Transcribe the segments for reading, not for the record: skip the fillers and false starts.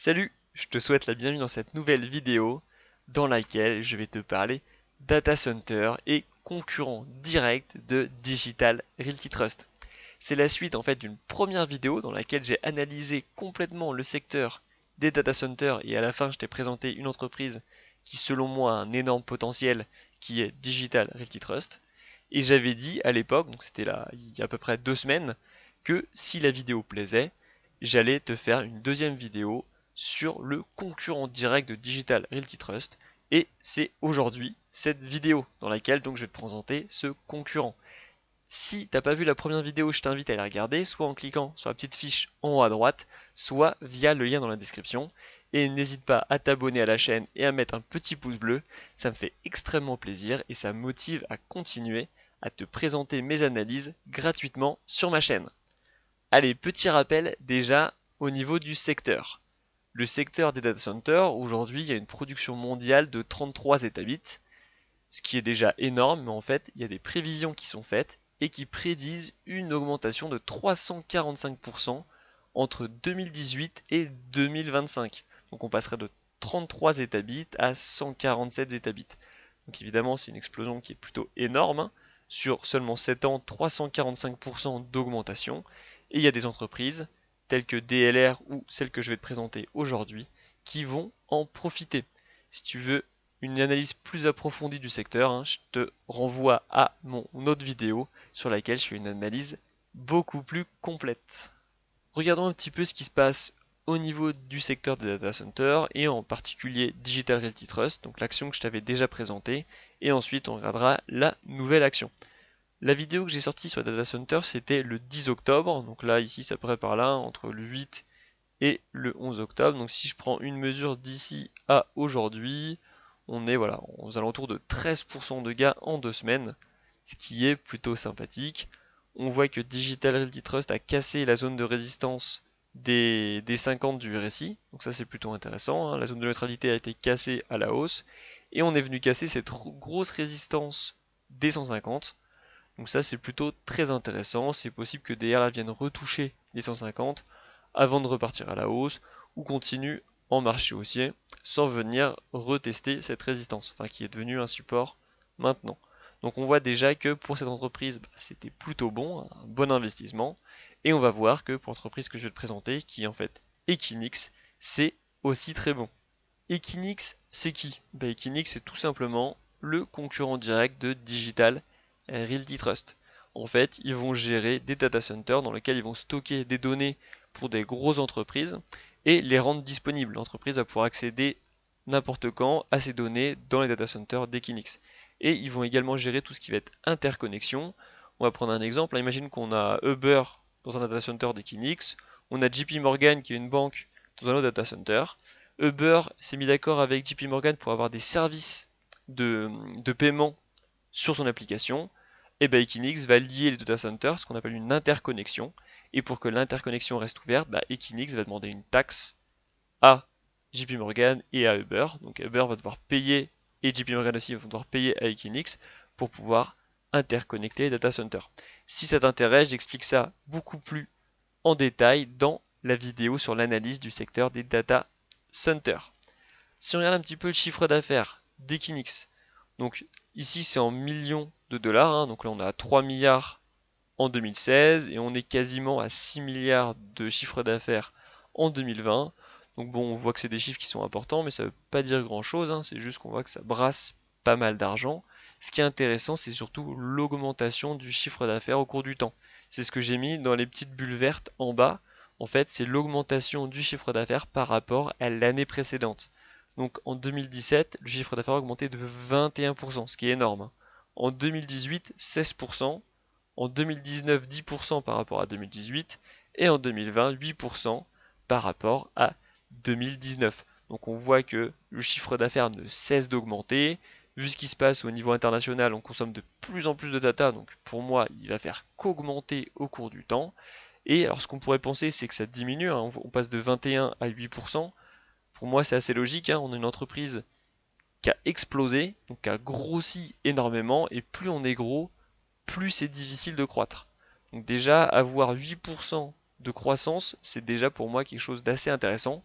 Salut, je te souhaite la bienvenue dans cette nouvelle vidéo dans laquelle je vais te parler data center et concurrent direct de Digital Realty Trust. C'est la suite en fait d'une première vidéo dans laquelle j'ai analysé complètement le secteur des data centers et à la fin je t'ai présenté une entreprise qui selon moi a un énorme potentiel qui est Digital Realty Trust. Et j'avais dit à l'époque, donc c'était là il y a à peu près 2 semaines, que si la vidéo plaisait, j'allais te faire une deuxième vidéo sur le concurrent direct de Digital Realty Trust. Et c'est aujourd'hui cette vidéo dans laquelle donc je vais te présenter ce concurrent. Si t'as pas vu la première vidéo, je t'invite à la regarder, soit en cliquant sur la petite fiche en haut à droite, soit via le lien dans la description. Et n'hésite pas à t'abonner à la chaîne et à mettre un petit pouce bleu, ça me fait extrêmement plaisir et ça me motive à continuer à te présenter mes analyses gratuitement sur ma chaîne. Allez, petit rappel déjà au niveau du secteur. Le secteur des data centers, aujourd'hui, il y a une production mondiale de 33 Zettabytes, ce qui est déjà énorme, mais en fait, il y a des prévisions qui sont faites et qui prédisent une augmentation de 345% entre 2018 et 2025. Donc on passerait de 33 Zettabytes à 147 Zettabytes. Donc évidemment, c'est une explosion qui est plutôt énorme, hein. Sur seulement 7 ans, 345% d'augmentation. Et il y a des entreprises telles que DLR ou celles que je vais te présenter aujourd'hui qui vont en profiter. Si tu veux une analyse plus approfondie du secteur, hein, je te renvoie à mon autre vidéo sur laquelle je fais une analyse beaucoup plus complète. Regardons un petit peu ce qui se passe au niveau du secteur des data centers et en particulier Digital Realty Trust, donc l'action que je t'avais déjà présentée, et ensuite on regardera la nouvelle action. La vidéo que j'ai sortie sur les data centers c'était le 10 octobre, donc là ici ça pourrait par là entre le 8 et le 11 octobre, donc si je prends une mesure d'ici à aujourd'hui, on est voilà, aux alentours de 13% de gains en 2 semaines, ce qui est plutôt sympathique. On voit que Digital Realty Trust a cassé la zone de résistance des 50 du RSI, donc ça c'est plutôt intéressant, hein. La zone de neutralité a été cassée à la hausse, et on est venu casser cette grosse résistance des 150, donc ça c'est plutôt très intéressant, c'est possible que DR vienne retoucher les 150 avant de repartir à la hausse, ou continue en marché haussier, sans venir retester cette résistance, enfin qui est devenue un support maintenant. Donc on voit déjà que pour cette entreprise, c'était plutôt bon, un bon investissement, et on va voir que pour l'entreprise que je vais te présenter, qui est en fait Equinix, c'est aussi très bon. Equinix, c'est qui? Equinix, c'est tout simplement le concurrent direct de Digital Realty Trust. En fait, ils vont gérer des data centers dans lesquels ils vont stocker des données pour des grosses entreprises et les rendre disponibles. L'entreprise va pouvoir accéder n'importe quand à ces données dans les data centers d'Equinix. Et ils vont également gérer tout ce qui va être interconnexion. On va prendre un exemple. Imagine qu'on a Uber dans un data center d'Equinix, on a JP Morgan qui est une banque dans un autre data center. Uber s'est mis d'accord avec JP Morgan pour avoir des services de paiement sur son application. Et ben Equinix va lier les data centers, ce qu'on appelle une interconnexion. Et pour que l'interconnexion reste ouverte, Equinix va demander une taxe à JP Morgan et à Uber. Donc Uber va devoir payer, et JP Morgan aussi va devoir payer à Equinix pour pouvoir interconnecter les data centers. Si ça t'intéresse, j'explique ça beaucoup plus en détail dans la vidéo sur l'analyse du secteur des data centers. Si on regarde un petit peu le chiffre d'affaires d'Equinix, donc ici c'est en millions de dollars, hein, donc là on a 3 milliards en 2016 et on est quasiment à 6 milliards de chiffre d'affaires en 2020. Donc bon, on voit que c'est des chiffres qui sont importants, mais ça ne veut pas dire grand-chose, hein, c'est juste qu'on voit que ça brasse pas mal d'argent. Ce qui est intéressant, c'est surtout l'augmentation du chiffre d'affaires au cours du temps. C'est ce que j'ai mis dans les petites bulles vertes en bas. En fait, c'est l'augmentation du chiffre d'affaires par rapport à l'année précédente. Donc en 2017, le chiffre d'affaires a augmenté de 21%, ce qui est énorme, hein. En 2018, 16%. En 2019, 10% par rapport à 2018. Et en 2020, 8% par rapport à 2019. Donc on voit que le chiffre d'affaires ne cesse d'augmenter. Vu ce qui se passe au niveau international, on consomme de plus en plus de data, donc pour moi, il va faire qu'augmenter au cours du temps. Et alors ce qu'on pourrait penser, c'est que ça diminue, hein, on passe de 21 à 8%. Pour moi, c'est assez logique, hein, on a une entreprise qui a explosé, donc qui a grossi énormément, et plus on est gros, plus c'est difficile de croître. Donc déjà, avoir 8% de croissance, c'est déjà pour moi quelque chose d'assez intéressant.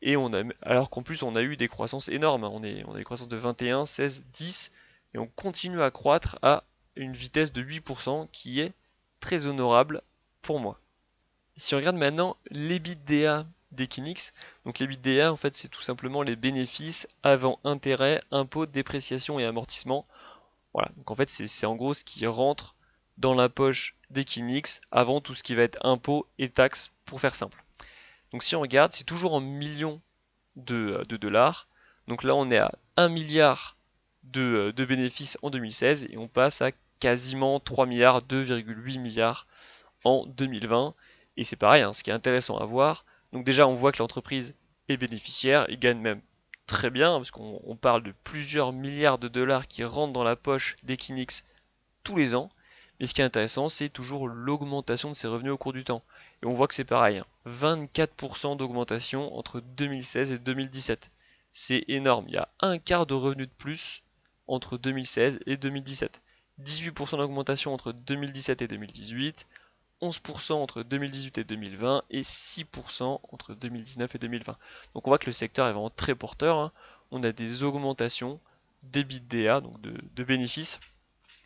Et alors qu'en plus on a eu des croissances énormes, hein. On a des croissances de 21, 16, 10, et on continue à croître à une vitesse de 8% qui est très honorable pour moi. Si on regarde maintenant l'EBITDA d'Equinix, donc l'EBITDA en fait c'est tout simplement les bénéfices avant intérêts, impôts, dépréciation et amortissement. Voilà, donc en fait c'est en gros ce qui rentre dans la poche d'Equinix avant tout ce qui va être impôts et taxes pour faire simple. Donc si on regarde, c'est toujours en millions de dollars. Donc là on est à 1 milliard de bénéfices en 2016 et on passe à quasiment 3 milliards, 2,8 milliards en 2020. Et c'est pareil, hein, ce qui est intéressant à voir. Donc déjà, on voit que l'entreprise est bénéficiaire, il gagne même très bien, parce qu'on parle de plusieurs milliards de dollars qui rentrent dans la poche d'Equinix tous les ans. Mais ce qui est intéressant, c'est toujours l'augmentation de ses revenus au cours du temps. Et on voit que c'est pareil, hein, 24% d'augmentation entre 2016 et 2017. C'est énorme, il y a un quart de revenus de plus entre 2016 et 2017. 18% d'augmentation entre 2017 et 2018, 11% entre 2018 et 2020 et 6% entre 2019 et 2020. Donc on voit que le secteur est vraiment très porteur, hein. On a des augmentations d'EBITDA, donc de bénéfices,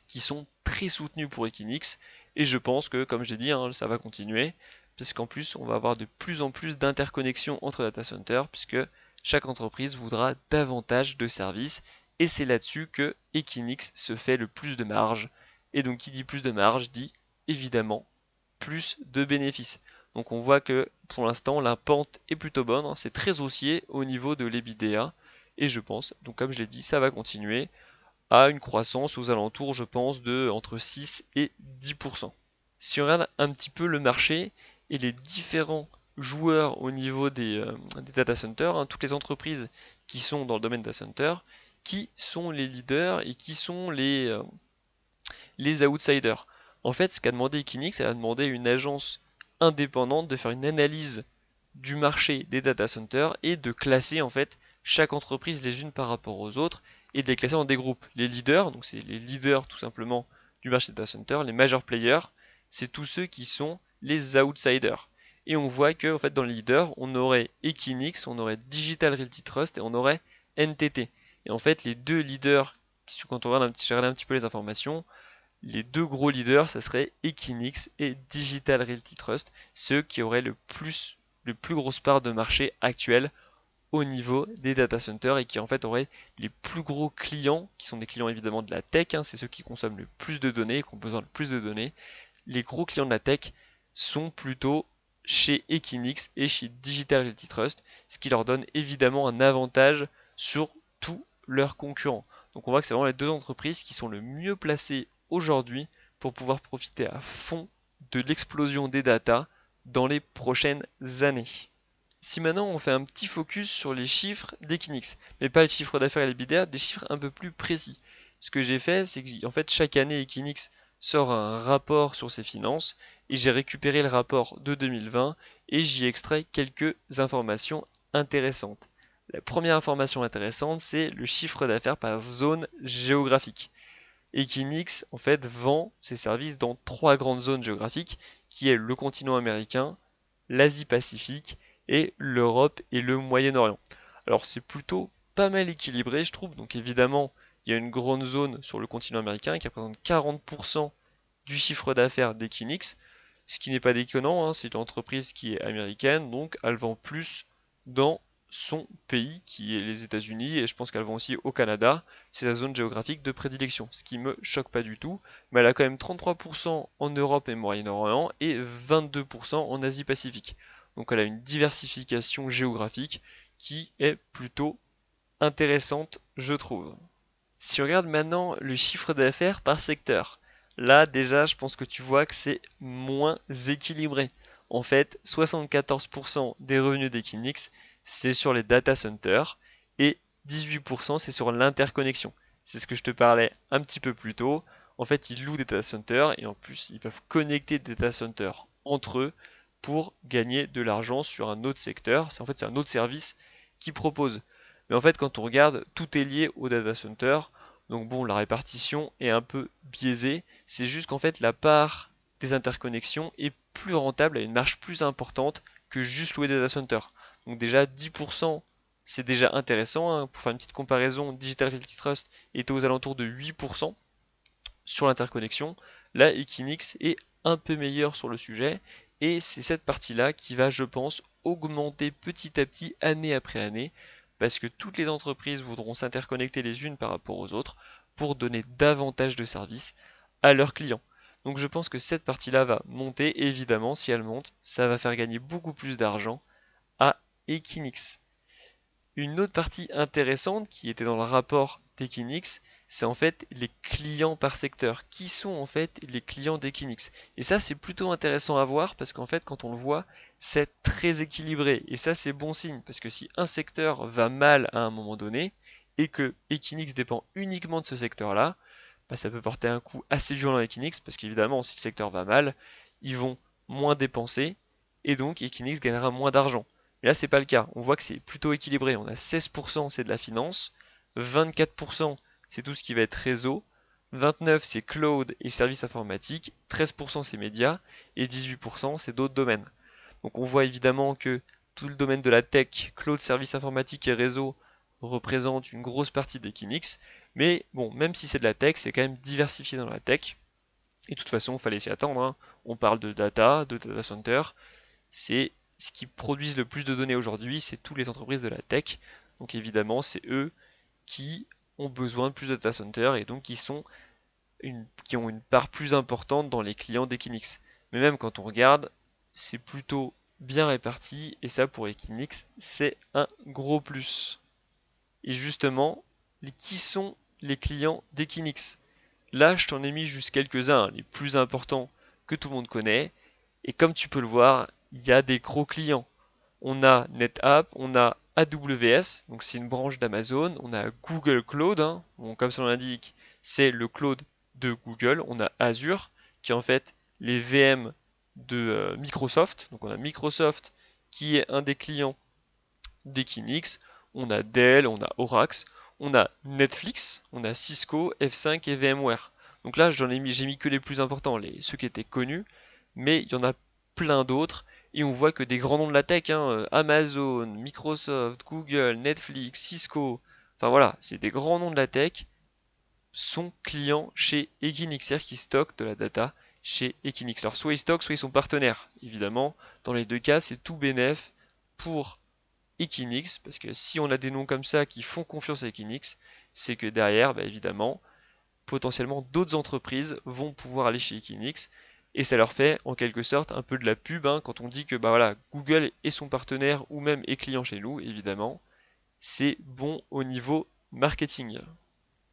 qui sont très soutenus pour Equinix. Et je pense que, comme j'ai dit, hein, ça va continuer, puisqu'en plus on va avoir de plus en plus d'interconnexions entre data centers, puisque chaque entreprise voudra davantage de services. Et c'est là-dessus que Equinix se fait le plus de marge. Et donc qui dit plus de marge dit évidemment plus de bénéfices. Donc on voit que pour l'instant la pente est plutôt bonne, hein. C'est très haussier au niveau de l'EBITDA et je pense, donc comme je l'ai dit, ça va continuer à une croissance aux alentours, je pense, de entre 6 et 10%. Si on regarde un petit peu le marché et les différents joueurs au niveau des data centers, hein, toutes les entreprises qui sont dans le domaine data center, qui sont les leaders et qui sont les outsiders. En fait, ce qu'a demandé Equinix, elle a demandé à une agence indépendante de faire une analyse du marché des data centers et de classer en fait chaque entreprise les unes par rapport aux autres et de les classer en des groupes. Les leaders, donc c'est les leaders tout simplement du marché des data centers, les major players, c'est tous ceux qui sont les outsiders. Et on voit que en fait dans les leaders, on aurait Equinix, on aurait Digital Realty Trust et on aurait NTT. Et en fait, les deux leaders, quand on regarde un petit peu les informations, les deux gros leaders, ça serait Equinix et Digital Realty Trust, ceux qui auraient le plus grosse part de marché actuel au niveau des data centers et qui en fait auraient les plus gros clients, qui sont des clients évidemment de la tech, hein, c'est ceux qui consomment le plus de données et qui ont besoin de plus de données. Les gros clients de la tech sont plutôt chez Equinix et chez Digital Realty Trust, ce qui leur donne évidemment un avantage sur tous leurs concurrents. Donc on voit que c'est vraiment les deux entreprises qui sont le mieux placées aujourd'hui pour pouvoir profiter à fond de l'explosion des data dans les prochaines années. Si maintenant on fait un petit focus sur les chiffres d'Equinix, mais pas le chiffre d'affaires et les BDA, des chiffres un peu plus précis. Ce que j'ai fait, c'est que en fait chaque année Equinix sort un rapport sur ses finances et j'ai récupéré le rapport de 2020 et j'y extrais quelques informations intéressantes. La première information intéressante, c'est le chiffre d'affaires par zone géographique. Equinix en fait vend ses services dans trois grandes zones géographiques qui est le continent américain, l'Asie-Pacifique et l'Europe et le Moyen-Orient. Alors c'est plutôt pas mal équilibré je trouve, donc évidemment il y a une grande zone sur le continent américain qui représente 40% du chiffre d'affaires d'Equinix, ce qui n'est pas déconnant, hein, c'est une entreprise qui est américaine, donc elle vend plus dans son pays qui est les États-Unis et je pense qu'elle vend aussi au Canada, c'est sa zone géographique de prédilection, ce qui me choque pas du tout, mais elle a quand même 33% en Europe et Moyen-Orient et 22% en Asie-Pacifique. Donc elle a une diversification géographique qui est plutôt intéressante, je trouve. Si on regarde maintenant le chiffre d'affaires par secteur, là déjà je pense que tu vois que c'est moins équilibré. En fait, 74% des revenus d'Equinix, c'est sur les data centers et 18% c'est sur l'interconnexion. C'est ce que je te parlais un petit peu plus tôt. En fait, ils louent des data centers et en plus ils peuvent connecter des data centers entre eux pour gagner de l'argent sur un autre secteur. C'est un autre service qu'ils proposent. Mais en fait, quand on regarde, tout est lié au data center. Donc bon, la répartition est un peu biaisée. C'est juste qu'en fait, la part des interconnexions est plus rentable, a une marge plus importante que juste louer des data centers. Donc déjà 10%, c'est déjà intéressant, hein. Pour faire une petite comparaison, Digital Realty Trust était aux alentours de 8% sur l'interconnexion. Là, Equinix est un peu meilleur sur le sujet, et c'est cette partie-là qui va, je pense, augmenter petit à petit, année après année, parce que toutes les entreprises voudront s'interconnecter les unes par rapport aux autres pour donner davantage de services à leurs clients. Donc je pense que cette partie-là va monter, et évidemment, si elle monte, ça va faire gagner beaucoup plus d'argent à Equinix. Une autre partie intéressante qui était dans le rapport d'Equinix, c'est en fait les clients par secteur. Qui sont en fait les clients d'Equinix? Et ça, c'est plutôt intéressant à voir parce qu'en fait, quand on le voit, c'est très équilibré. Et ça, c'est bon signe parce que si un secteur va mal à un moment donné et que Equinix dépend uniquement de ce secteur-là, bah, ça peut porter un coup assez violent à Equinix parce qu'évidemment, si le secteur va mal, ils vont moins dépenser et donc Equinix gagnera moins d'argent. Mais là, c'est pas le cas. On voit que c'est plutôt équilibré. On a 16% c'est de la finance, 24% c'est tout ce qui va être réseau, 29% c'est cloud et services informatiques, 13% c'est médias et 18% c'est d'autres domaines. Donc on voit évidemment que tout le domaine de la tech, cloud, services informatiques et réseau représente une grosse partie d'Equinix. Mais bon, même si c'est de la tech, c'est quand même diversifié dans la tech. Et de toute façon, il fallait s'y attendre, hein. On parle de data center, c'est ce qui produisent le plus de données aujourd'hui, c'est toutes les entreprises de la tech. Donc évidemment, c'est eux qui ont besoin de plus de data centers et donc qui ont une part plus importante dans les clients d'Equinix. Mais même quand on regarde, c'est plutôt bien réparti et ça pour Equinix, c'est un gros plus. Et justement, qui sont les clients d'Equinix? Là, je t'en ai mis juste quelques-uns, hein, les plus importants que tout le monde connaît. Et comme tu peux le voir, il y a des gros clients. On a NetApp, on a AWS, donc c'est une branche d'Amazon, on a Google Cloud, hein, bon, comme son l'indique, c'est le cloud de Google, on a Azure, qui est en fait les VM de Microsoft, donc on a Microsoft qui est un des clients d'Equinix, on a Dell, on a Oracle, on a Netflix, on a Cisco, F5 et VMware. Donc là, j'ai mis que les plus importants, ceux qui étaient connus, mais il y en a plein d'autres, et on voit que des grands noms de la tech, hein, Amazon, Microsoft, Google, Netflix, Cisco, enfin voilà, c'est des grands noms de la tech, sont clients chez Equinix, c'est-à-dire qu'ils stockent de la data chez Equinix. Alors soit ils stockent, soit ils sont partenaires. Évidemment, dans les deux cas, c'est tout bénef pour Equinix, parce que si on a des noms comme ça qui font confiance à Equinix, c'est que derrière, bah, évidemment, potentiellement d'autres entreprises vont pouvoir aller chez Equinix, et ça leur fait en quelque sorte un peu de la pub, hein, quand on dit que bah, voilà, Google est son partenaire ou même est client chez nous, évidemment, c'est bon au niveau marketing.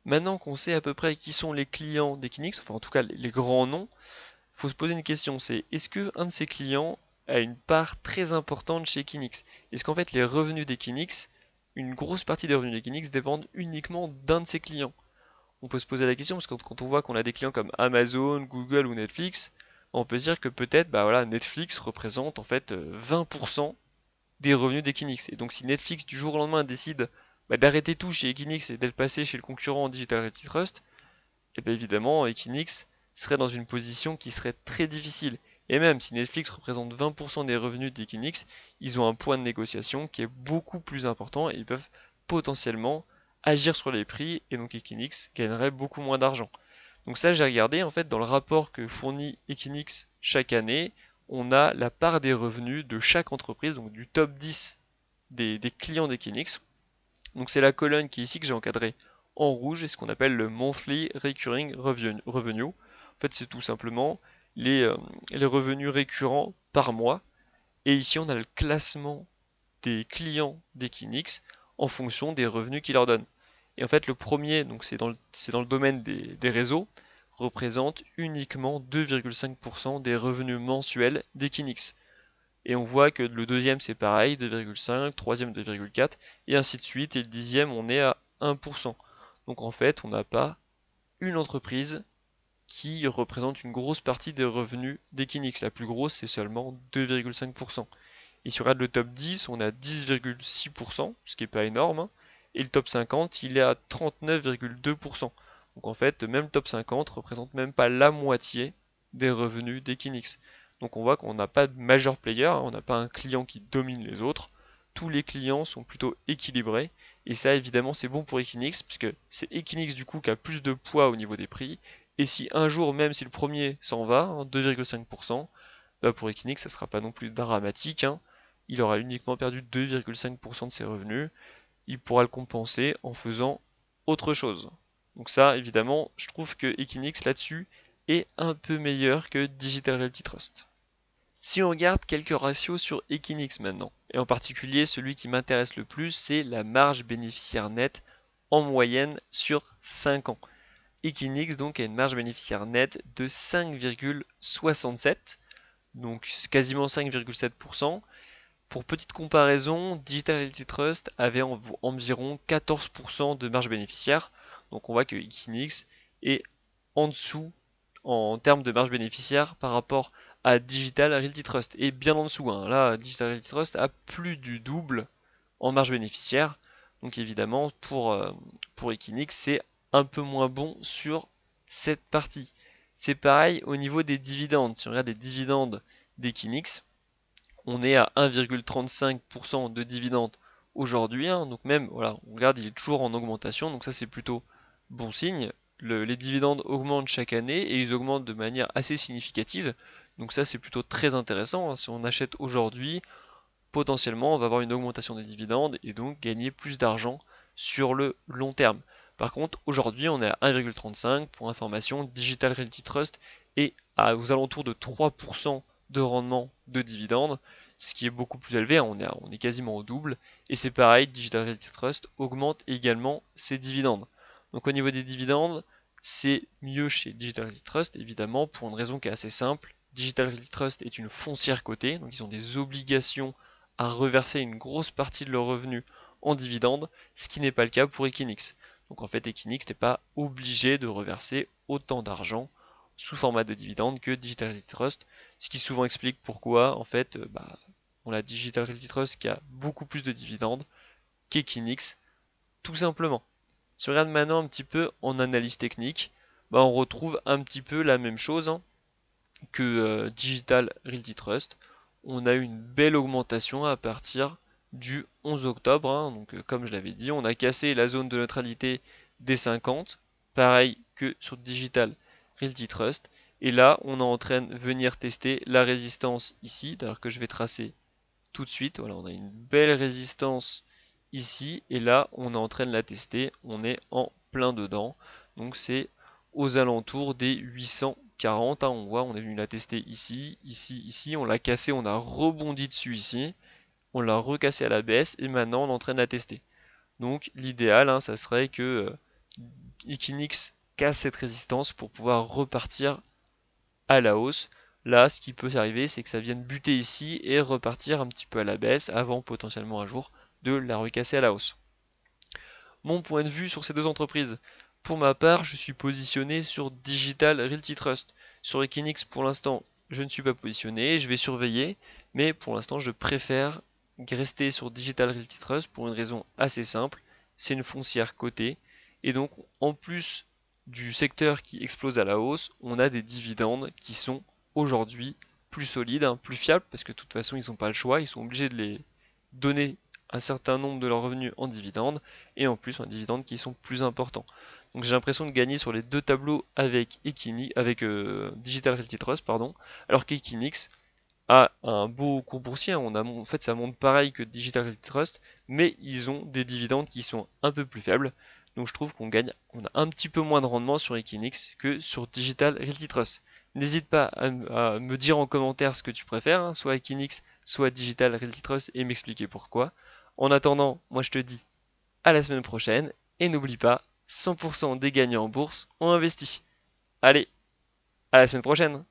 Maintenant qu'on sait à peu près qui sont les clients d'Equinix, enfin en tout cas les grands noms, il faut se poser une question, c'est est-ce que un de ces clients a une part très importante chez Equinix? Est-ce qu'en fait les revenus d'Equinix, une grosse partie des revenus d'Equinix dépendent uniquement d'un de ses clients? On peut se poser la question parce que quand on voit qu'on a des clients comme Amazon, Google ou Netflix, on peut se dire que peut-être bah voilà, Netflix représente en fait 20% des revenus d'Equinix. Et donc si Netflix du jour au lendemain décide bah, d'arrêter tout chez Equinix et d'être passé chez le concurrent Digital Realty Trust, et bien évidemment Equinix serait dans une position qui serait très difficile. Et même si Netflix représente 20% des revenus d'Equinix, ils ont un point de négociation qui est beaucoup plus important et ils peuvent potentiellement agir sur les prix et donc Equinix gagnerait beaucoup moins d'argent. Donc ça j'ai regardé en fait dans le rapport que fournit Equinix chaque année, on a la part des revenus de chaque entreprise, donc du top 10 des clients d'Equinix. Donc c'est la colonne qui est ici que j'ai encadrée en rouge, et ce qu'on appelle le Monthly Recurring Revenue. En fait, c'est tout simplement les revenus récurrents par mois. Et ici, on a le classement des clients d'Equinix en fonction des revenus qu'ils leur donnent. Et en fait, le premier, donc c'est dans le domaine des réseaux, représente uniquement 2,5% des revenus mensuels d'Equinix. Et on voit que le deuxième c'est pareil, 2,5, troisième 2,4, et ainsi de suite, et le dixième on est à 1%. Donc en fait, on n'a pas une entreprise qui représente une grosse partie des revenus d'Equinix. La plus grosse, c'est seulement 2,5%. Et si on regarde le top 10, on a 10,6%, ce qui n'est pas énorme, hein, et le top 50, il est à 39,2%. Donc en fait, même le top 50 représente même pas la moitié des revenus d'Equinix. Donc on voit qu'on n'a pas de major player, hein, on n'a pas un client qui domine les autres, tous les clients sont plutôt équilibrés. Et ça, évidemment, c'est bon pour Equinix, puisque c'est Equinix du coup qui a plus de poids au niveau des prix. Et si un jour, même si le premier s'en va, 2,5%, bah pour Equinix, ça ne sera pas non plus dramatique, hein. Il aura uniquement perdu 2,5% de ses revenus. Il pourra le compenser en faisant autre chose. Donc ça, évidemment, je trouve que Equinix là-dessus est un peu meilleur que Digital Realty Trust. Si on regarde quelques ratios sur Equinix maintenant, et en particulier celui qui m'intéresse le plus, c'est la marge bénéficiaire nette en moyenne sur 5 ans. Equinix donc a une marge bénéficiaire nette de 5,67, donc quasiment 5,7%. Pour petite comparaison, Digital Realty Trust avait environ 14% de marge bénéficiaire, donc on voit que Equinix est en dessous en termes de marge bénéficiaire par rapport à Digital Realty Trust, et bien en dessous, hein. Là, Digital Realty Trust a plus du double en marge bénéficiaire, donc évidemment pour Equinix c'est un peu moins bon sur cette partie. C'est pareil au niveau des dividendes. Si on regarde les dividendes d'Equinix, on est à 1,35% de dividendes aujourd'hui, hein. Donc même, voilà, on regarde, il est toujours en augmentation, donc ça c'est plutôt bon signe. Les dividendes augmentent chaque année et ils augmentent de manière assez significative, donc ça c'est plutôt très intéressant, hein. Si on achète aujourd'hui, potentiellement on va avoir une augmentation des dividendes et donc gagner plus d'argent sur le long terme. Par contre, aujourd'hui on est à 1,35, pour information, Digital Realty Trust est aux alentours de 3% de rendement de dividendes, ce qui est beaucoup plus élevé, hein. On est quasiment au double, et c'est pareil, Digital Realty Trust augmente également ses dividendes. Donc au niveau des dividendes, c'est mieux chez Digital Realty Trust, évidemment, pour une raison qui est assez simple. Digital Realty Trust est une foncière cotée, donc ils ont des obligations à reverser une grosse partie de leurs revenus en dividendes, ce qui n'est pas le cas pour Equinix. Donc en fait, Equinix n'est pas obligé de reverser autant d'argent sous format de dividendes que Digital Realty Trust, ce qui souvent explique pourquoi en fait on a Digital Realty Trust qui a beaucoup plus de dividendes qu'Equinix, tout simplement. Si on regarde maintenant un petit peu en analyse technique, on retrouve un petit peu la même chose, hein, que Digital Realty Trust. On a eu une belle augmentation à partir du 11 octobre, hein. Donc comme je l'avais dit, on a cassé la zone de neutralité des 50, pareil que sur Digital Realty Trust. Et là, on est en train de venir tester la résistance ici, d'ailleurs que je vais tracer tout de suite. Voilà, on a une belle résistance ici, et là, on est en train de la tester. On est en plein dedans. Donc c'est aux alentours des 840, hein. On voit, on est venu la tester ici, ici, ici. On l'a cassé, on a rebondi dessus ici. On l'a recassé à la baisse, et maintenant on est en train de la tester. Donc l'idéal, hein, ça serait que Equinix casse cette résistance pour pouvoir repartir à la hausse. Là, ce qui peut arriver, c'est que ça vienne buter ici et repartir un petit peu à la baisse avant potentiellement un jour de la recasser à la hausse. Mon point de vue sur ces deux entreprises. Pour ma part, je suis positionné sur Digital Realty Trust. Sur Equinix, pour l'instant, je ne suis pas positionné, je vais surveiller, mais pour l'instant, je préfère rester sur Digital Realty Trust pour une raison assez simple, c'est une foncière cotée, et donc en plus du secteur qui explose à la hausse, on a des dividendes qui sont aujourd'hui plus solides, hein, plus fiables, parce que de toute façon ils n'ont pas le choix, ils sont obligés de les donner un certain nombre de leurs revenus en dividendes, et en plus en dividendes qui sont plus importants. Donc j'ai l'impression de gagner sur les deux tableaux avec Digital Realty Trust, pardon, alors qu'Equinix a un beau cours boursier. En fait, ça monte pareil que Digital Realty Trust, mais ils ont des dividendes qui sont un peu plus faibles. Donc je trouve on a un petit peu moins de rendement sur Equinix que sur Digital Realty Trust. N'hésite pas à me dire en commentaire ce que tu préfères, hein, soit Equinix, soit Digital Realty Trust, et m'expliquer pourquoi. En attendant, moi je te dis à la semaine prochaine, et n'oublie pas, 100% des gagnants en bourse ont investi. Allez, à la semaine prochaine!